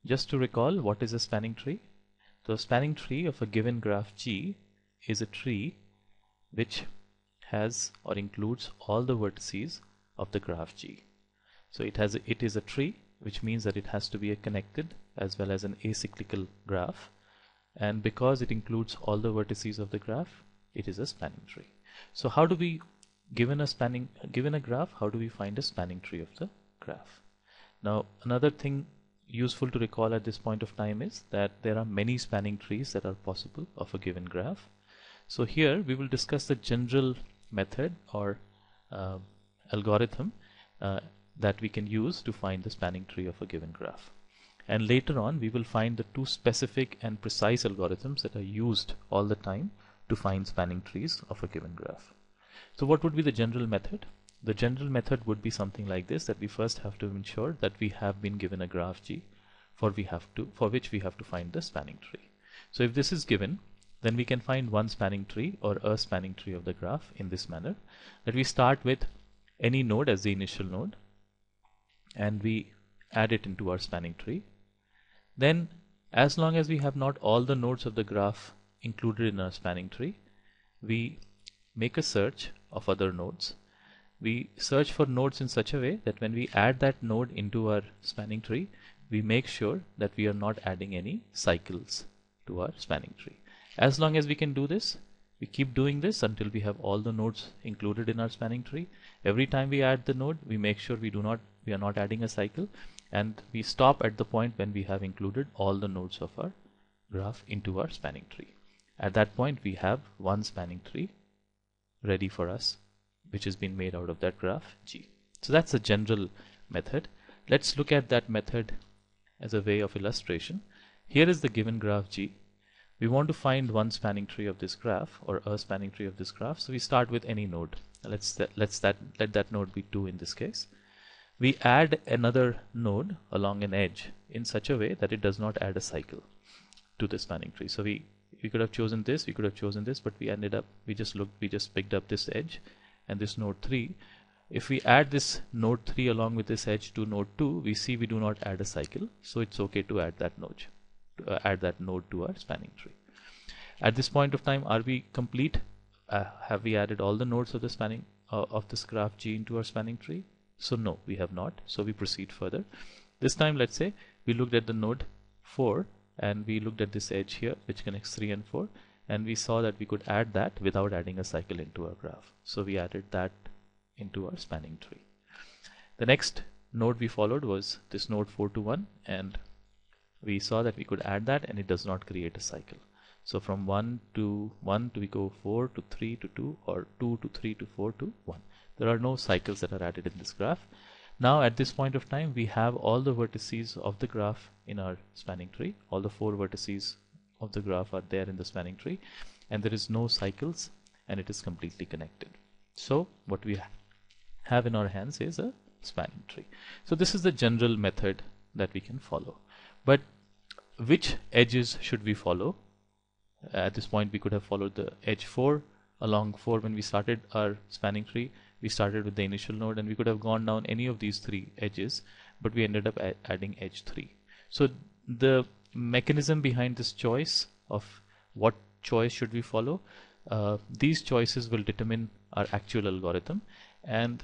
Just to recall, what is a spanning tree? So a spanning tree of a given graph G is a tree which has or includes all the vertices of the graph G. So it is a tree, which means that it has to be a connected as well as an acyclical graph, and because it includes all the vertices of the graph, it is a spanning tree. So how do we, given a graph, how do we find a spanning tree of the graph? Now another thing useful to recall at this point of time is that there are many spanning trees that are possible of a given graph. So here we will discuss the general method or algorithm that we can use to find the spanning tree of a given graph. And later on we will find the two specific and precise algorithms that are used all the time to find spanning trees of a given graph. So what would be the general method? The general method would be something like this, that we first have to ensure that we have been given a graph G for which we have to find the spanning tree. So if this is given, then we can find one spanning tree or a spanning tree of the graph in this manner, that we start with any node as the initial node and we add it into our spanning tree. Then as long as we have not all the nodes of the graph included in our spanning tree, we make a search of other nodes. We search for nodes in such a way that when we add that node into our spanning tree, we make sure that we are not adding any cycles to our spanning tree. As long as we can do this, we keep doing this until we have all the nodes included in our spanning tree. Every time we add the node, we make sure we are not adding a cycle, and we stop at the point when we have included all the nodes of our graph into our spanning tree. At that point we have one spanning tree ready for us, which has been made out of that graph G. So that's a general method. Let's look at that method as a way of illustration. Here is the given graph G. We want to find one spanning tree of this graph or a spanning tree of this graph, so we start with any node. Let that node be 2 in this case. We add another node along an edge in such a way that it does not add a cycle to the spanning tree. So we could have chosen this, we could have chosen this, but we just picked up this edge and this node 3. If we add this node 3 along with this edge to node 2, we see we do not add a cycle, so it's okay to add that node to our spanning tree. At this point of time, are we complete? Have we added all the nodes of the spanning of this graph G into our spanning tree? So no, we have not. So we proceed further. This time, let's say we looked at the node 4 and we looked at this edge here which connects 3 and 4, and we saw that we could add that without adding a cycle into our graph. So we added that into our spanning tree. The next node we followed was this node 4 to 1, and we saw that we could add that and it does not create a cycle. So from 1 to 1 we go 4 to 3 to 2, or 2 to 3 to 4 to 1. There are no cycles that are added in this graph. Now at this point of time we have all the vertices of the graph in our spanning tree. All the 4 vertices of the graph are there in the spanning tree, and there is no cycles, and it is completely connected. So what we have in our hands is a spanning tree. So this is the general method that we can follow. But which edges should we follow? At this point we could have followed the edge 4 along 4. When we started our spanning tree, we started with the initial node, and we could have gone down any of these 3 edges, but we ended up adding edge 3. So the mechanism behind this choice of what choice should we follow, these choices will determine our actual algorithm, and